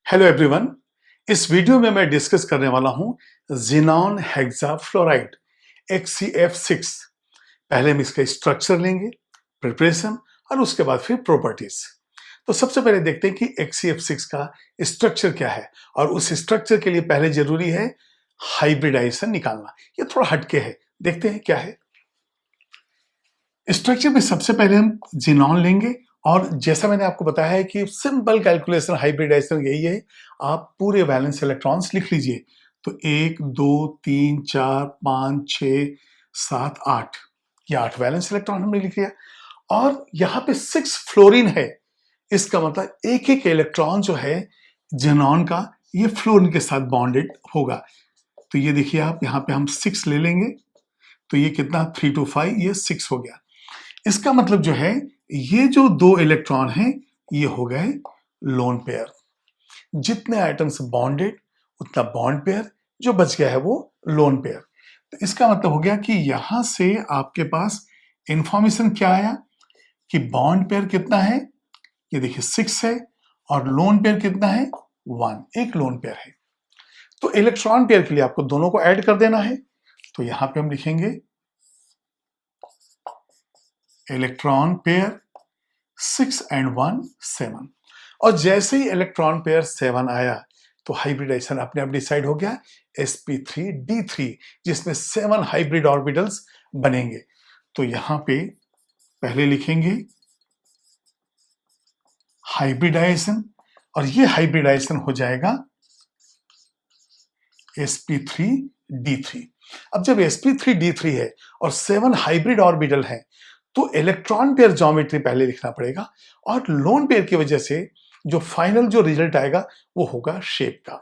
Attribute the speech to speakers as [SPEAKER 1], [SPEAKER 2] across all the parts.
[SPEAKER 1] Hello everyone. इस video में मैं डिस्कस करने वाला हूं ज़ीनॉन हेक्साफ्लोराइड XCF6। पहले हम इसका स्ट्रक्चर लेंगे, प्रिपरेशन और उसके बाद फिर प्रॉपर्टीज। तो सबसे पहले देखते हैं कि XCF6 का स्ट्रक्चर क्या है और उस स्ट्रक्चर के लिए पहले जरूरी है हाइब्रिडाइजेशन निकालना। ये थोड़ा हटके है, देखते हैं क्या है। स्ट्रक्चर में सबसे पहले हम ज़ीनॉन लेंगे और जैसा मैंने आपको बताया है कि सिंपल कैलकुलेशन हाइब्रिडाइजेशन यही है। आप पूरे वैलेंस इलेक्ट्रॉन्स लिख लीजिए। तो 1 2 3 4 5 6 7 8, ये 8 वैलेंस इलेक्ट्रॉन हमने लिख लिया। और यहाँ पे 6 फ्लोरीन है। इसका मतलब एक एक इलेक्ट्रॉन जो है ज़ीनॉन का, ये फ्लोरीन के साथ बॉन्डेड होगा। तो ये देखिए आप, यहाँ पे हम 6 ले लेंगे। तो ये कितना, 3 2 5, ये 6 हो गया। इसका मतलब जो है, ये जो दो इलेक्ट्रॉन हैं ये हो गए लोन पेयर। जितने आइटम्स बॉन्डेड उतना बॉन्ड पेयर, जो बच गया है वो लोन पेयर। तो इसका मतलब हो गया कि यहां से आपके पास इंफॉर्मेशन क्या आया कि बॉन्ड पेयर कितना है, ये देखिए 6 है, और लोन पेयर कितना है, 1, एक लोन पेयर है। तो इलेक्ट्रॉन पेयर के लिए आपको दोनों को ऐड कर देना है। तो यहां पे हम लिखेंगे इलेक्ट्रॉन पेयर 6 एंड 1 7। और जैसे ही इलेक्ट्रॉन पेयर 7 आया तो हाइब्रिडाइजेशन अपने आप डिसाइड हो गया sp3d3, जिसमें 7 हाइब्रिड ऑर्बिटल्स बनेंगे। तो यहां पे पहले लिखेंगे हाइब्रिडाइजेशन, और ये हाइब्रिडाइजेशन हो जाएगा sp3d3। अब जब sp3d3 है और 7 हाइब्रिड ऑर्बिटल है तो इलेक्ट्रॉन पेयर ज्योमेट्री पहले लिखना पड़ेगा, और लोन पेयर की वजह से जो फाइनल जो रिजल्ट आएगा वो होगा शेप का।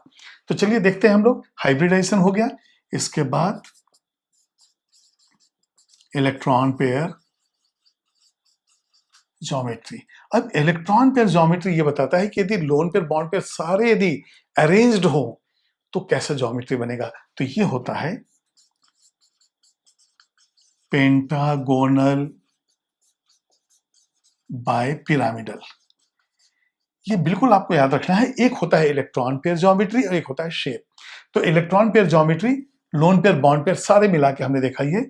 [SPEAKER 1] तो चलिए देखते हैं हम लोग। हाइब्रिडाइजेशन हो गया, इसके बाद इलेक्ट्रॉन पेयर ज्योमेट्री। अब इलेक्ट्रॉन पेयर ज्योमेट्री ये बताता है कि यदि लोन पेयर बॉन्ड पेयर सारे यदि अरेंज्ड हो तो कैसा ज्योमेट्री बनेगा। तो ये होता है पेंटागोनल बाय पिरामिडल। ये बिल्कुल आपको याद रखना है। एक होता है इलेक्ट्रॉन पेयर ज्योमेट्री और एक होता है शेप। तो electron pair geometry, lone pair bond pair सारे मिला के हमने देखा ये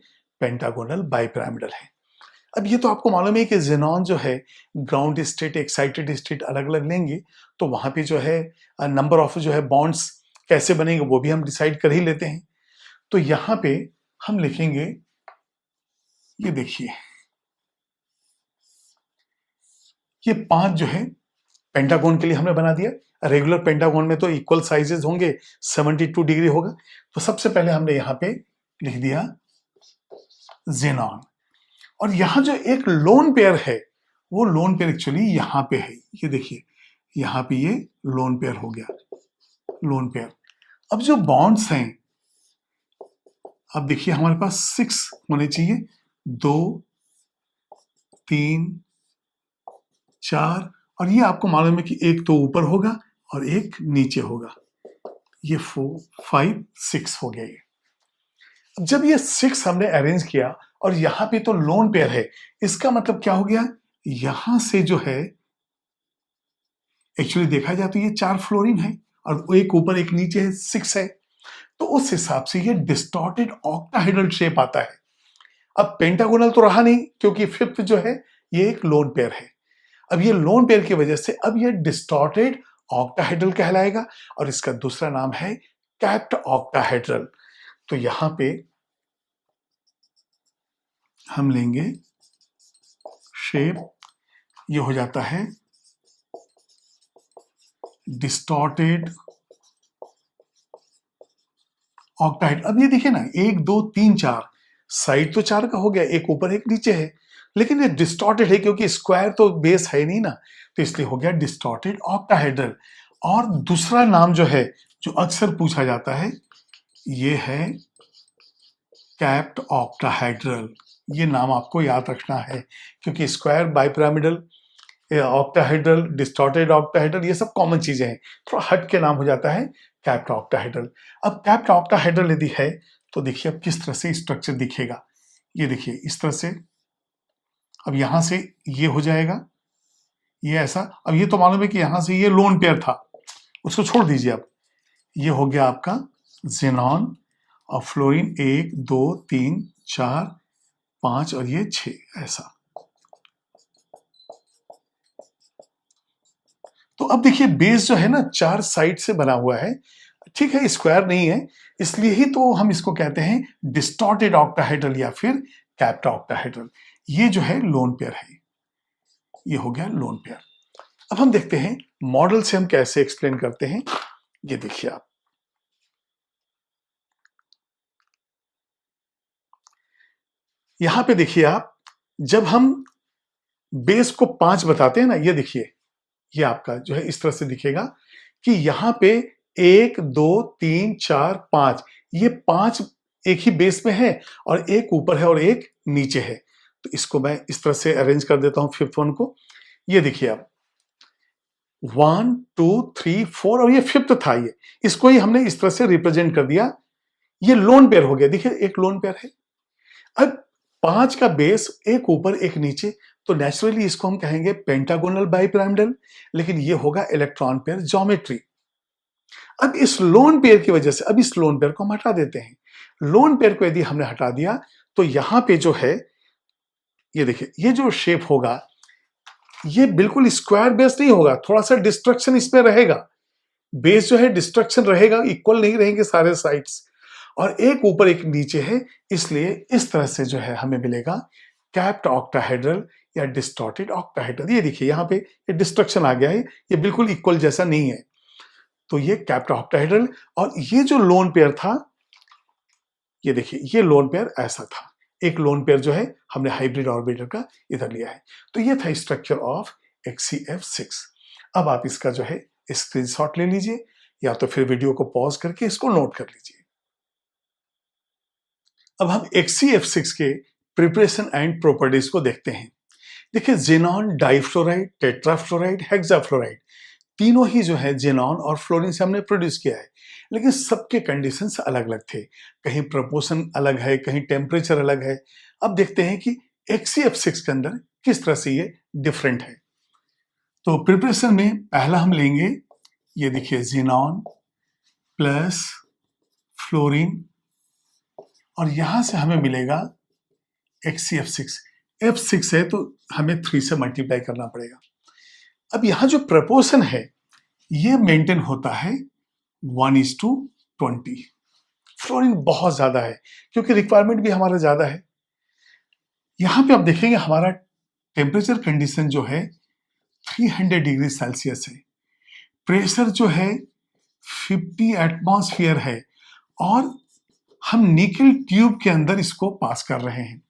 [SPEAKER 1] पेंटागोनल बाइपिरामिडल है। अब ये तो आपको मालूम है कि ज़ीनॉन जो है ग्राउंड स्टेट एक्साइटेड स्टेट अलग अलग लेंगे, तो वहां पे जो है नंबर ऑफ जो है बॉन्ड्स कैसे बनेंगे वो भी हम डिसाइड कर ही लेते हैं। तो यहां पे हम लिखेंगे, ये देखिए ये 5 जो है पेंटागोन के लिए हमने बना दिया। रेगुलर पेंटागोन में तो इक्वल साइजेस होंगे, 72 डिग्री होगा। तो सबसे पहले हमने यहां पे लिख दिया ज़ीनॉन, और यहां जो एक लोन पेयर है वो लोन पेयर एक्चुअली यहां पे है। ये देखिए यहां पे ये लोन पेयर हो गया, लोन पेयर। अब जो बॉन्ड्स हैं, अब देखिए हमारे पास 6 होने चाहिए, 2 3 4, और ये आपको मालूम है कि एक तो ऊपर होगा और एक नीचे होगा। ये 4 5 6 हो गया। ये अब जब ये 6 हमने अरेंज किया और यहां पे तो लोन पेयर है, इसका मतलब क्या हो गया, यहां से जो है एक्चुअली देखा जाए तो ये 4 फ्लोरीन है और एक ऊपर एक नीचे है, 6 है। तो उस हिसाब से ये डिस्टॉर्टेड ऑक्टाहेड्रल शेप आता है। अब पेंटागोनल तो रहा नहीं, क्योंकि 5th जो है ये एक लोन पेयर है। अब ये लोन पेयर की वजह से अब ये डिस्टॉर्टेड ऑक्टाहेड्रल कहलाएगा, और इसका दूसरा नाम है कैप्ट ऑक्टाहेड्रल। तो यहां पे हम लेंगे शेप, ये हो जाता है डिस्टॉर्टेड ऑक्टाहेड्रल। अब ये देखिए ना, 1 2 3 4, साइड तो 4 का हो गया, एक ऊपर एक नीचे है, लेकिन ये डिस्टॉर्टेड है क्योंकि स्क्वायर तो बेस है नहीं ना, तो इसलिए हो गया डिस्टॉर्टेड ऑक्टाहेड्रल। और दूसरा नाम जो है, जो अक्सर पूछा जाता है, ये है कैप्ट ऑक्टाहेड्रल। ये नाम आपको याद रखना है, क्योंकि square, bipyramidal, octahedral, distorted octahedral, ये सब कॉमन चीजें हैं। थोड़ा हट के नाम हो जाता है कैप्ट ऑक्टाहेड्रल। अब कैप्ट ऑक्टाहेड्रल यदि है तो देखिए अब किस तरह से स्ट्रक्चर दिखेगा। ये देखिए इस तरह से, अब यहां से ये हो जाएगा, ये ऐसा। अब ये तो मालूम है कि यहां से ये लोन पेयर था, उसको छोड़ दीजिए आप। ये हो गया आपका जेनॉन और फ्लोरीन 1 2 3 4 5 और ये 6 ऐसा। तो अब देखिए बेस जो है ना 4 साइड से बना हुआ है, ठीक है, स्क्वायर नहीं है, इसलिए ही तो हम इसको कहते हैं डिस्टॉर्टेड ऑक्टाहेड्रल या फिर कैप्टा ऑक्टाहेड्रल। ये जो है लोन पेयर है, ये हो गया लोन पेयर। अब हम देखते हैं मॉडल से हम कैसे एक्सप्लेन करते हैं। ये देखिए आप, यहां पे देखिए आप, जब हम बेस को 5 बताते हैं ना, ये देखिए, ये आपका जो है इस तरह से दिखेगा कि यहां पे 1 2 3 4 5, ये 5 एक ही बेस में है और एक ऊपर है और एक नीचे है। तो इसको मैं इस तरह से अरेंज कर देता हूं फिफ्थ वन को। ये देखिए आप 1 2 3 4 और ये फिफ्थ था, ये इसको ही हमने इस तरह से रिप्रेजेंट कर दिया। ये लोन पेयर हो गया, देखिए एक लोन पेयर है। अब 5 का बेस एक ऊपर एक नीचे, तो नेचुरली इसको हम कहेंगे पेंटागोनल बाइपिरामिडल, लेकिन ये होगा इलेक्ट्रॉन पेयर ज्योमेट्री। अब इस लोन पेयर की वजह से अब इस लोन पेयर को हम हटा देते हैं। लोन पेयर को यदि हमने हटा दिया तो यहां पे जो है, ये देखिए, ये जो शेप होगा ये बिल्कुल स्क्वायर बेस नहीं होगा, थोड़ा सा डिस्ट्रक्शन इसमें रहेगा। बेस जो है डिस्ट्रक्शन रहेगा, इक्वल नहीं रहेंगे सारे साइड्स, और एक ऊपर एक नीचे है, इसलिए इस तरह से जो है हमें मिलेगा कैप्ड ऑक्टाहेड्रल या डिस्टॉर्टेड ऑक्टाहेड्रल। ये देखिए यहां पे ये डिस्ट्रक्शन आ गया है, ये बिल्कुल इक्वल जैसा नहीं है, तो ये कैप्ड ऑक्टाहेड्रल। और ये जो लोन पेयर था, ये देखिए ये लोन पेयर ऐसा था, एक लोन पेयर जो है हमने हाइब्रिड ऑर्बिटल का इधर लिया है। तो ये था स्ट्रक्चर ऑफ XCF6। अब आप इसका जो है स्क्रीनशॉट ले लीजिए या तो फिर वीडियो को पॉज करके इसको नोट कर लीजिए। अब हम XCF6 के प्रिपरेशन एंड प्रॉपर्टीज को देखते हैं। देखिए जेनॉन डाइफ्लोराइड, टेट्राफ्लोराइड, हेक्साफ्लोराइड, तीनों ही जो है जेनॉन और फ्लोरीन से हमने प्रोड्यूस किया है, लेकिन सबके कंडीशंस अलग अलग थे, कहीं प्रपोर्शन अलग है, कहीं टेम्परेचर अलग है। अब देखते हैं कि XCF6 के अंदर किस तरह से ये डिफरेंट है। तो प्रिपरेशन में पहला हम लेंगे, ये देखिए जेनॉन प्लस फ्लोरीन, और यहां से हमें मिलेगा XCF6। F6 है तो हमें 3 से मल्टीप्लाई करना पड़ेगा। अब यहां जो प्रपोर्शन है ये मेंटेन होता है 1:20। फ्लोरीन बहुत ज्यादा है क्योंकि रिक्वायरमेंट भी हमारा ज्यादा है। यहां पे आप देखेंगे हमारा टेम्परेचर कंडीशन जो है 300 डिग्री सेल्सियस है, प्रेशर जो है 50 एटमॉस्फेयर है, और हम निकल ट्यूब के अंदर इसको पास कर रहे हैं।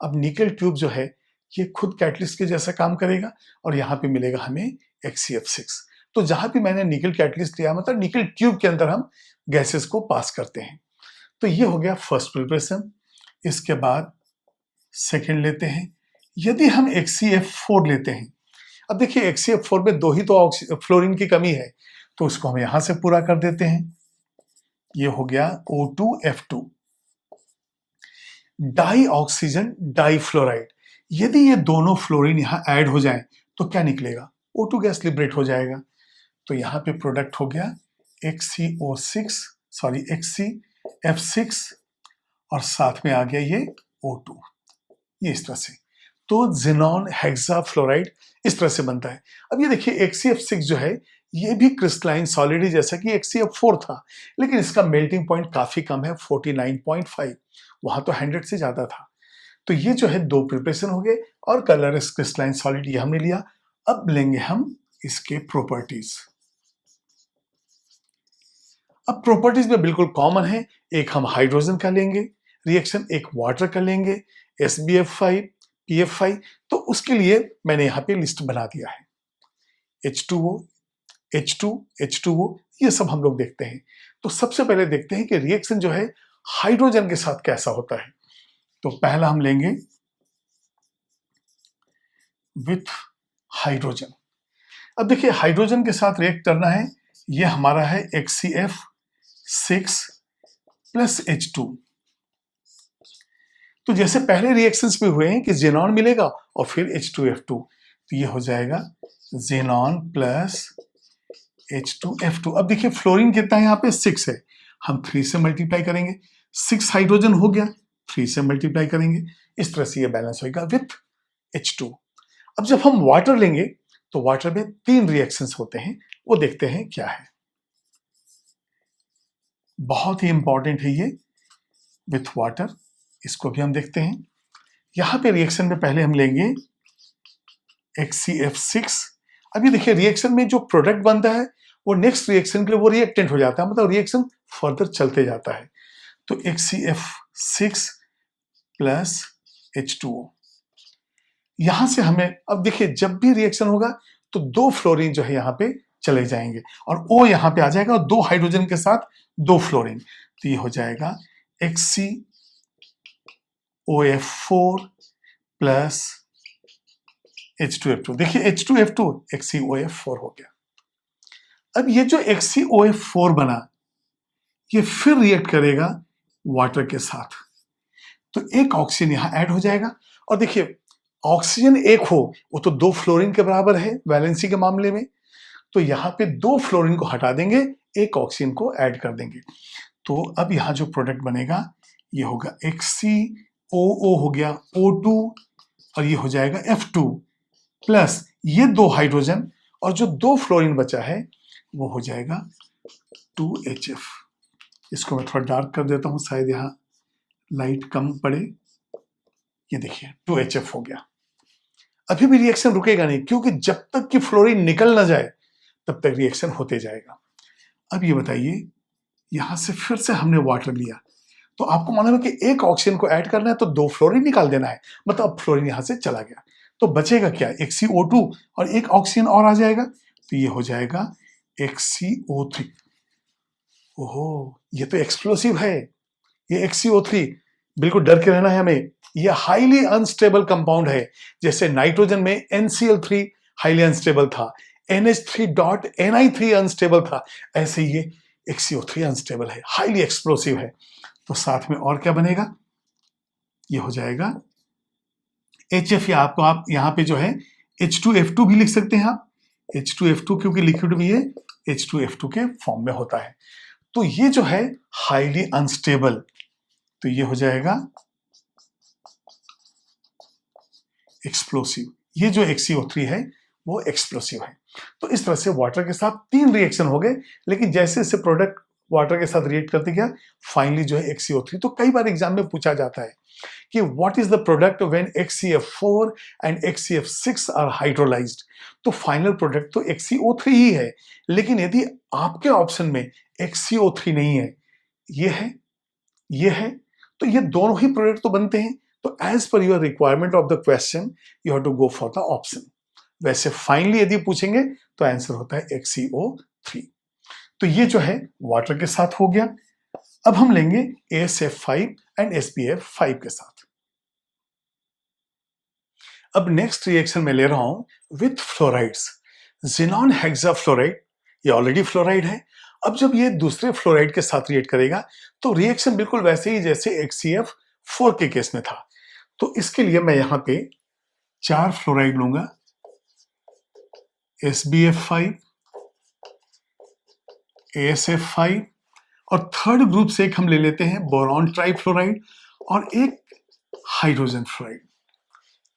[SPEAKER 1] अब निकल ट्यूब जो है ये खुद कैटलिस्ट के जैसा काम करेगा और यहाँ पे मिलेगा हमें XCF6। तो जहां भी मैंने निकल कैटलिस्ट लिया, मतलब निकल ट्यूब के अंदर हम गैसेस को पास करते हैं। तो ये हो गया फर्स्ट प्रिपरेशन। इसके बाद सेकेंड लेते हैं, यदि हम XCF4 लेते हैं। अब देखिए XCF4 में 2 ही तो फ्लोरीन की कमी है, तो उसको हम यहां से पूरा कर देते हैं। ये हो गया O2F2, डाई ऑक्सीजन डाइफ्लोराइड। यदि ये दोनों फ्लोरीन यहां ऐड हो जाएं तो क्या निकलेगा, O2 गैस लिबरेट हो जाएगा। तो यहां पे प्रोडक्ट हो गया XCF6 और साथ में आ गया ये O2, ये इस तरह से। तो जेनॉन हेक्साफ्लोराइड इस तरह से बनता है। अब ये देखिए XCF6 जो है ये भी क्रिस्टलाइन सॉलिड जैसा कि XCF4 था, लेकिन इसका मेल्टिंग पॉइंट काफी कम है 49.5, वहां तो 100 से ज्यादा था। तो ये जो है 2 प्रिपरेशन हो गए, और कलरलेस क्रिस्टलाइन सॉलिड ये हमने लिया। अब लेंगे हम इसके प्रॉपर्टीज। अब प्रॉपर्टीज में बिल्कुल कॉमन है, एक हम हाइड्रोजन का लेंगे रिएक्शन, एक वाटर का लेंगे SbF5 PF5। तो उसके लिए मैंने यहाँ पे लिस्ट बना दिया है, H2O H2 H2O, ये सब हम लोग देखते हैं। तो सबसे पहले देखते हैं कि रिएक्शन जो है हाइड्रोजन के साथ कैसा होता है। तो पहला हम लेंगे विथ हाइड्रोजन। अब देखिए हाइड्रोजन के साथ रिएक्ट करना है, ये हमारा है XCF6 प्लस H2। तो जैसे पहले रिएक्शंस में हुए हैं कि जेनॉन मिलेगा और फिर H2F2, तो ये हो जाएगा जेनॉन प्लस H2F2। अब देखिए फ्लोरीन कितना है यहाँ पे 6 है, हम 3 से मल्टीप्लाई करेंगे, 6 हाइड्रोजन हो गया, 3 से मल्टीप्लाई करेंगे, इस तरह से ये बैलेंस होगा विथ H2। अब जब हम वाटर लेंगे तो वाटर में 3 रिएक्शंस होते हैं, वो देखते हैं क्या है। बहुत ही इंपॉर्टेंट है ये विथ वाटर, इसको भी हम देखते हैं। यहां पे रिएक्शन में पहले हम लेंगे HCF6। अभी देखिए रिएक्शन में जो प्रोडक्ट बनता है वो नेक्स्ट रिएक्शन के लिए वो रिएक्टेंट हो जाता है, मतलब रिएक्शन फर्दर चलते जाता है। तो HCF6 प्लस H2O। यहां से हमें अब देखिए जब भी रिएक्शन होगा तो 2 फ्लोरीन जो है यहां पे चले जाएंगे और O यहां पे आ जाएगा और 2 हाइड्रोजन के साथ 2 फ्लोरीन, तो ये हो जाएगा HCOF4 प्लस H2F2। देखिए H2F2 HCOF4 हो गया। अब ये जो HCOF4 बना ये फिर रिएक्ट करेगा वाटर के साथ, तो एक ऑक्सीजन यहां ऐड हो जाएगा। और देखिए ऑक्सीजन एक हो वो तो 2 फ्लोरीन के बराबर है वैलेंसी के मामले में, तो यहां पे 2 फ्लोरीन को हटा देंगे, एक ऑक्सीजन को ऐड कर देंगे। तो अब यहां जो प्रोडक्ट बनेगा ये होगा HCOO हो गया O2 और ये हो जाएगा F2 प्लस ये 2 हाइड्रोजन और जो 2 फ्लोरीन बचा है वो हो जाएगा 2HF। इसको मैं थोड़ा डार्क कर देता हूं, शायद यहां लाइट कम पड़े। ये देखिए 2HF हो गया। अभी भी रिएक्शन रुकेगा नहीं, क्योंकि जब तक कि फ्लोरीन निकल ना जाए तब तक रिएक्शन होते जाएगा। अब ये बताइए यहां से फिर से हमने वाटर लिया, तो आपको मालूम है कि एक ऑक्सीजन को ऐड करना है तो 2 फ्लोरीन निकाल देना है, मतलब अब फ्लोरीन यहां से चला गया, तो बचेगा क्या, HCO2 और एक ऑक्सीजन और आ जाएगा, तो ये हो जाएगा HCO3। ओहो ये तो एक्सप्लोसिव है, ये HCO3, बिल्कुल डर के रहना है हमें। ये हाईली अनस्टेबल कंपाउंड है, जैसे नाइट्रोजन में NCl3 हाईली अनस्टेबल था, NH3.Ni3 अनस्टेबल था, ऐसे ये HCO3 अनस्टेबल है, हाईली एक्सप्लोसिव है। तो साथ में और क्या बनेगा, ये हो जाएगा HF, या आपको आप यहां पे जो है H2F2 भी लिख सकते हैं आप, H2F2 क्योंकि लिक्विड में ये H2F2 के फॉर्म में होता है। तो ये जो है हाईली अनस्टेबल, तो ये हो जाएगा एक्सप्लोसिव। ये जो HCO3 है वो एक्सप्लोसिव है। तो इस तरह से वाटर के साथ 3 रिएक्शन हो गए, लेकिन जैसे जैसे प्रोडक्ट वाटर के साथ रिएक्ट करते गया फाइनली जो है HCO3। तो कई बार एग्जाम में पूछा जाता है कि what is the product when HCF4 and HCF6 are hydrolysed. तो फाइनल प्रोडक्ट तो HCO3 ही है, लेकिन यदि आपके ऑप्शन में HCO3 नहीं है, ये है, तो ये दोनों ही प्रोडक्ट तो बनते हैं। तो as per your requirement of the question you have to go for the option. वैसे फाइनली यदि पूछेंगे तो आंसर होता है HCO3। तो ये जो है वाटर के साथ हो गया। अब हम लेंगे ASF5 एंड SBF5 के साथ। अब नेक्स्ट रिएक्शन में ले रहा हूं विथ फ्लोराइड्स, जिनॉन हेक्साफ्लोराइड, ये ऑलरेडी फ्लोराइड है। अब जब ये दूसरे फ्लोराइड के साथ रिएक्ट करेगा तो रिएक्शन बिल्कुल वैसे ही जैसे HCF4 के केस में था। तो इसके लिए मैं यहां पे 4 फ्लोराइड लूंगा, SBF5, ASF5 और थर्ड ग्रुप से एक हम ले लेते हैं बोरॉन ट्राइफ्लोराइड और एक हाइड्रोजन फ्लोराइड।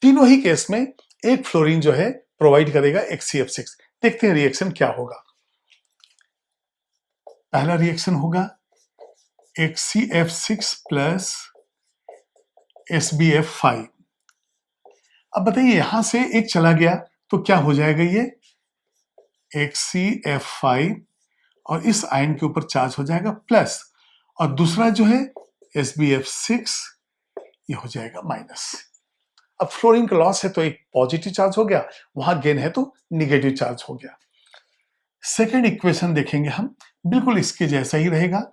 [SPEAKER 1] तीनों ही केस में एक फ्लोरीन जो है प्रोवाइड करेगा HCF6। देखते हैं रिएक्शन क्या होगा। पहला रिएक्शन होगा HCF6 प्लस SBF5। अब बताइए यहां से एक चला गया तो क्या हो जाएगा, ये HCF5 और इस आयन के ऊपर चार्ज हो जाएगा प्लस, और दूसरा जो है SBF6 ये हो जाएगा माइनस। अब फ्लोरीन का लॉस है तो एक पॉजिटिव चार्ज हो गया, वहां गेन है तो निगेटिव चार्ज हो गया। सेकेंड इक्वेशन देखेंगे हम, बिल्कुल इसके जैसा ही रहेगा,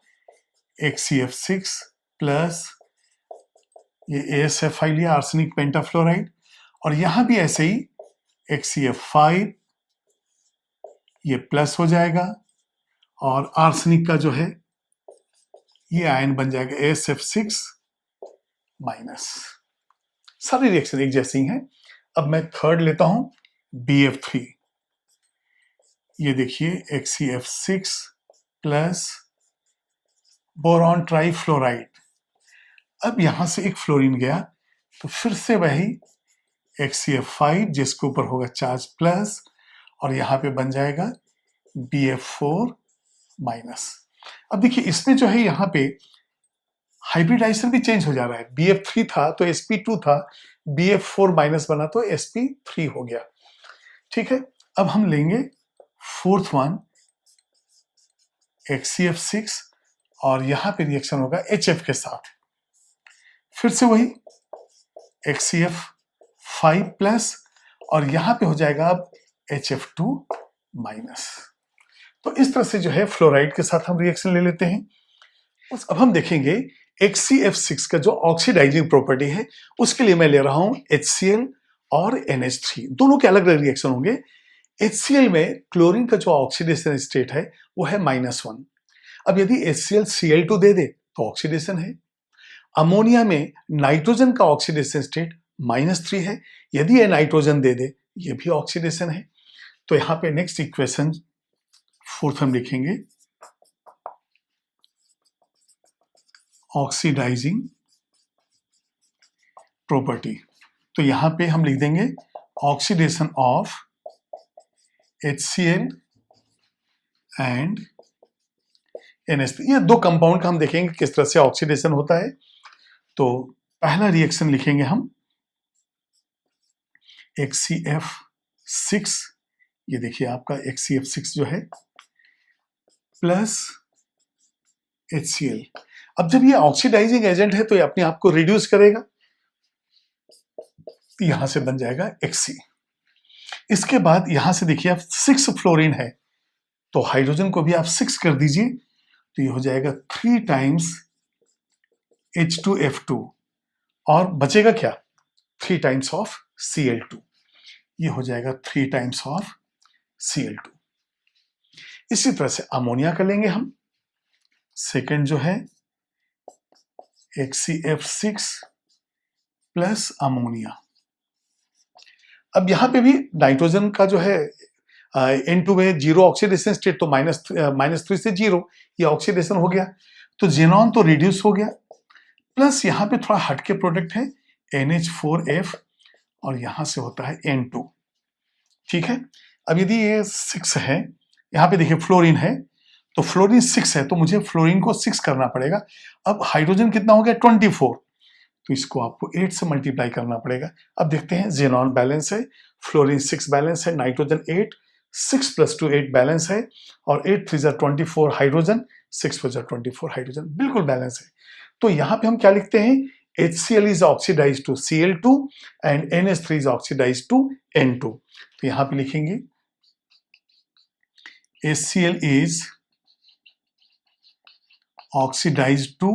[SPEAKER 1] HCF6 प्लस ये ASF5 लिया आर्सेनिक पेंटाफ्लोराइड, और यहां भी ऐसे ही HCF5 ये प्लस हो जाएगा और आर्सेनिक का जो है ये आयन बन जाएगा ASF6 माइनस। सारी रिएक्शन एक जैसी ही हैं। अब मैं थर्ड लेता हूं BF3, ये देखिए HCF6 प्लस बोरॉन ट्राइफ्लोराइड। अब यहां से एक फ्लोरीन गया तो फिर से वही HCF5 जिसके ऊपर होगा चार्ज प्लस और यहां पे बन जाएगा BF4 माइनस। अब देखिए इसमें जो है यहाँ पे हाइब्रिडाइजेशन भी चेंज हो जा रहा है। BF3 था तो sp2 था, BF4 माइनस बना तो sp3 हो गया। ठीक है, अब हम लेंगे फोर्थ वन HCF6 और यहां पे रिएक्शन होगा HF के साथ। फिर से वही HCF5 प्लस और यहां पे हो जाएगा अब HF2 माइनस। तो इस तरह से जो है फ्लोराइड के साथ हम रिएक्शन ले लेते हैं। अब हम देखेंगे HCF6 का जो ऑक्सीडाइजिंग प्रॉपर्टी है उसके लिए मैं ले रहा हूं HCl और NH3, दोनों के अलग अलग रिएक्शन होंगे। HCl में क्लोरीन का जो ऑक्सीडेशन स्टेट है वो है -1। अब यदि HCl Cl2 दे दे तो ऑक्सीडेशन है। अमोनिया में नाइट्रोजन का ऑक्सीडेशन स्टेट -3 है, यदि ये नाइट्रोजन दे दे ये भी ऑक्सीडेशन है। तो यहां पे नेक्स्ट इक्वेशन फोर्थ हम लिखेंगे ऑक्सीडाइजिंग प्रॉपर्टी। तो यहां पे हम लिख देंगे oxidation of HCl and NH3। ये दो कंपाउंड का हम देखेंगे किस तरह से ऑक्सीडेशन होता है। तो पहला रिएक्शन लिखेंगे हम HCF6, ये देखिए आपका HCF6 जो है प्लस HCl। अब जब ये ऑक्सीडाइजिंग एजेंट है तो ये अपने आप को रिड्यूस करेगा, यहां से बन जाएगा Xc। इसके बाद यहां से देखिए आप 6 फ्लोरीन है तो हाइड्रोजन को भी आप 6 कर दीजिए तो ये हो जाएगा 3 टाइम्स H2F2 और बचेगा क्या 3 टाइम्स ऑफ Cl2, ये हो जाएगा 3 टाइम्स ऑफ Cl2। इसी तरह से अमोनिया का लेंगे हम, सेकंड जो है HCF6 प्लस अमोनिया। अब यहां पे भी नाइट्रोजन का जो है N2 में जीरो ऑक्सीडेशन स्टेट तो -3 से 0, ये ऑक्सीडेशन हो गया तो जेनॉन तो रिड्यूस हो गया, प्लस यहां पे थोड़ा हटके प्रोडक्ट है NH4F और यहां से होता है N2। ठीक है, अब यदि ये 6 है, यहां पे देखिए फ्लोरीन है तो फ्लोरीन 6 है तो मुझे फ्लोरीन को 6 करना पड़ेगा। अब हाइड्रोजन कितना हो गया 24, तो इसको आपको 8 से मल्टीप्लाई करना पड़ेगा। अब देखते हैं जेनॉन बैलेंस है, फ्लोरीन 6 बैलेंस है, नाइट्रोजन 8, 6 + 2 8 बैलेंस है और 8 3 24 हाइड्रोजन, 6 4 24 हाइड्रोजन बिल्कुल बैलेंस है। तो यहां पे हम क्या लिखते हैं HCl is oxidized to Cl2 and NH3 is oxidized to N2। तो यहां पे लिखेंगे HCl is oxidized to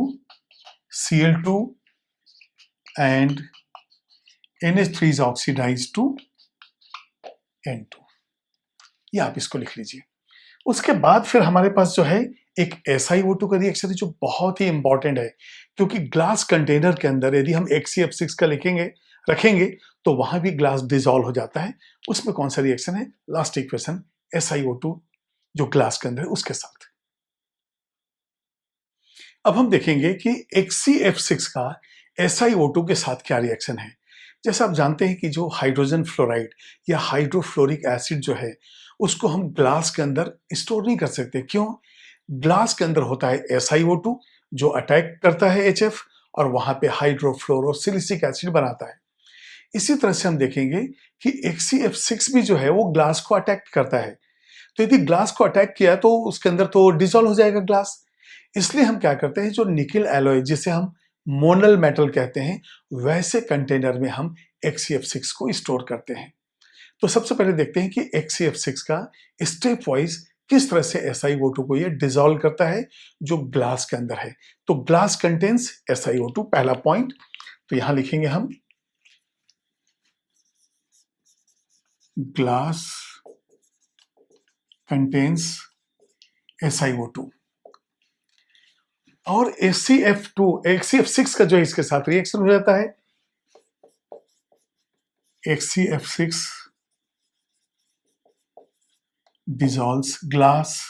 [SPEAKER 1] Cl2 and NH3 is oxidized to N2, ये आप इसको लिख लीजिए। उसके बाद फिर हमारे पास जो है एक SiO2 का रिएक्शन है जो बहुत ही इंपॉर्टेंट है, क्योंकि ग्लास कंटेनर के अंदर यदि हम HCF6 का रखेंगे तो वहां भी ग्लास डिसॉल्व हो जाता है। उसमें कौन सा रिएक्शन है, लास्ट इक्वेशन SiO2 जो ग्लास के अंदर है उसके साथ। अब हम देखेंगे कि HCF6 का SiO2 के साथ क्या रिएक्शन है। जैसा आप जानते हैं कि जो हाइड्रोजन फ्लोराइड या हाइड्रोफ्लोरिक एसिड जो है उसको हम ग्लास के अंदर स्टोर नहीं कर सकते। क्यों, ग्लास के अंदर होता है SiO2 जो अटैक करता है HF और वहां पे हाइड्रोफ्लोरोसिलिसिक एसिड बनाता है। इसी तरह से हम देखेंगे कि HCF6 भी जो है वो ग्लास को अटैक करता है, तो यदि ग्लास को अटैक किया तो उसके अंदर तो डिसॉल्व हो जाएगा ग्लास। इसलिए हम क्या करते हैं, जो निकेल एलॉय जिसे हम मोनल मेटल कहते हैं वैसे कंटेनर में हम HCF6 को स्टोर करते हैं। तो सबसे पहले देखते हैं कि HCF6 का स्टेप वाइज किस तरह से SiO2 को ये डिसॉल्व करता है जो ग्लास के अंदर है। तो ग्लास कंटेन्स SiO2 पहला पॉइंट, तो यहां लिखेंगे हम ग्लास कंटेन्स SiO2 और HCF6 का जो इसके साथ रिएक्शन हो जाता है HCF6 dissolves glass,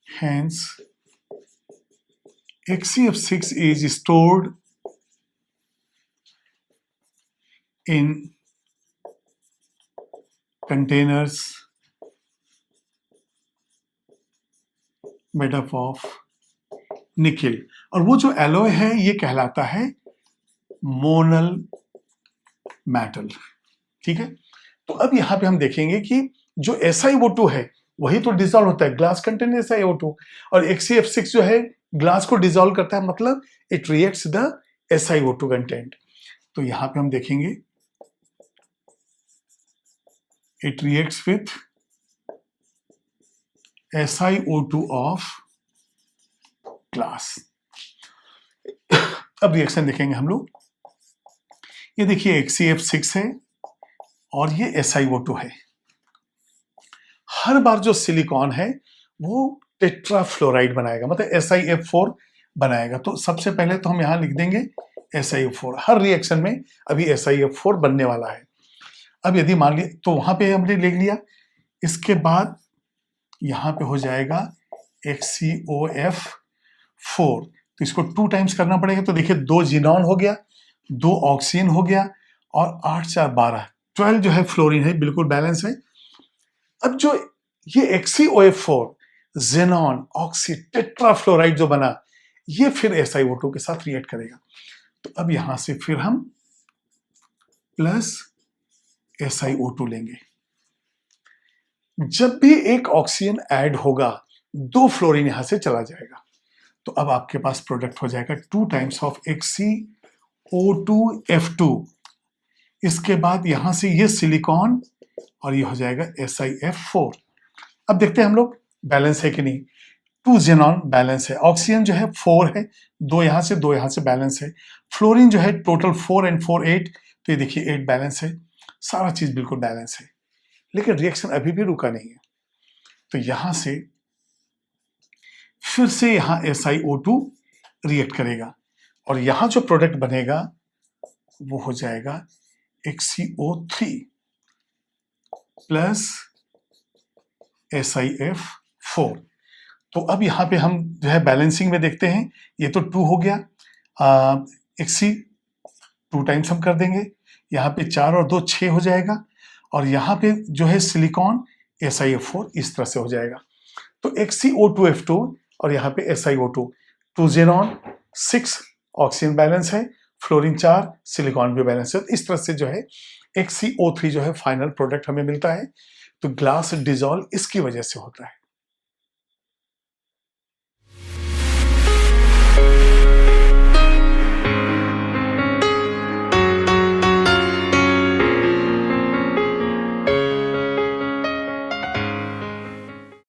[SPEAKER 1] hence HCF6 is stored in containers made up of nickel. और वो जो एलॉय है ये कहलाता है मोनल मेटल। ठीक है, तो अब यहां पे हम देखेंगे कि जो SiO2 है वही तो डिसॉल्व होता है, ग्लास कंटेन SiO2, और HCF6 जो है ग्लास को डिसॉल्व करता है, मतलब it reacts the SiO2 content. तो यहां पे हम देखेंगे it reacts with SiO2 of glass. अब रिएक्शन देखेंगे हम लोग। ये देखिए HCF6 है और ये SiO2 है। हर बार जो सिलिकॉन है वो टेट्राफ्लोराइड बनाएगा, मतलब SiF4 बनाएगा। तो सबसे पहले तो हम यहां लिख देंगे SiO4। हर रिएक्शन में अभी SiF4 बनने वाला है। अब यदि मान लिया तो वहां पे हमने लिख लिया, इसके बाद यहां पे हो जाएगा HCOF4, तो इसको 2 टाइम्स करना पड़ेगा। तो देखिए 2 जिनॉन हो गया, 2 ऑक्सीजन हो गया, और 8 4 12 12 जो है फ्लोरीन है, बिल्कुल बैलेंस है। अब जो ये HCOF4 जेनॉन ऑक्सी टेट्राफ्लोराइड जो बना, ये फिर SiO2 के साथ रिएक्ट करेगा। तो अब यहां से फिर हम प्लस SiO2 लेंगे। जब भी एक ऑक्सीजन ऐड होगा 2 फ्लोरीन यहां से चला जाएगा। तो अब आपके पास प्रोडक्ट हो जाएगा 2 टाइम्स ऑफ HCO2F2। इसके बाद यहां से ये सिलिकॉन और ये हो जाएगा SiF4। अब देखते हैं हम लोग बैलेंस है कि नहीं। 2 जेनॉन बैलेंस है, ऑक्सीजन जो है 4 है, 2 यहां से बैलेंस है। फ्लोरीन जो है टोटल 4 and 4 8, तो ये देखिए 8 बैलेंस है। सारा चीज बिल्कुल बैलेंस है, लेकिन रिएक्शन अभी भी रुका नहीं है। तो यहां से फिर से यहां SiO2 रिएक्ट करेगा, और यहां जो प्रोडक्ट बनेगा वो हो जाएगा HCO3 प्लस SiF4। तो अब यहां पे हम जो है बैलेंसिंग में देखते हैं, ये तो 2 हो गया, Xc 2 टाइम्स हम कर देंगे, यहाँ पे 4 और 2 6 हो जाएगा, और यहाँ पे जो है सिलिकॉन SiF4 इस तरह से हो जाएगा। तो HCO2F2 और यहाँ पे SiO2, 2 जेनॉन 6 ऑक्सीजन बैलेंस है, फ्लोरीन 4, सिलिकॉन भी बैलेंस है। इस तरह से जो है HCO3 जो है फाइनल प्रोडक्ट हमें मिलता है। तो ग्लास डिसॉल्व इसकी वजह से होता है।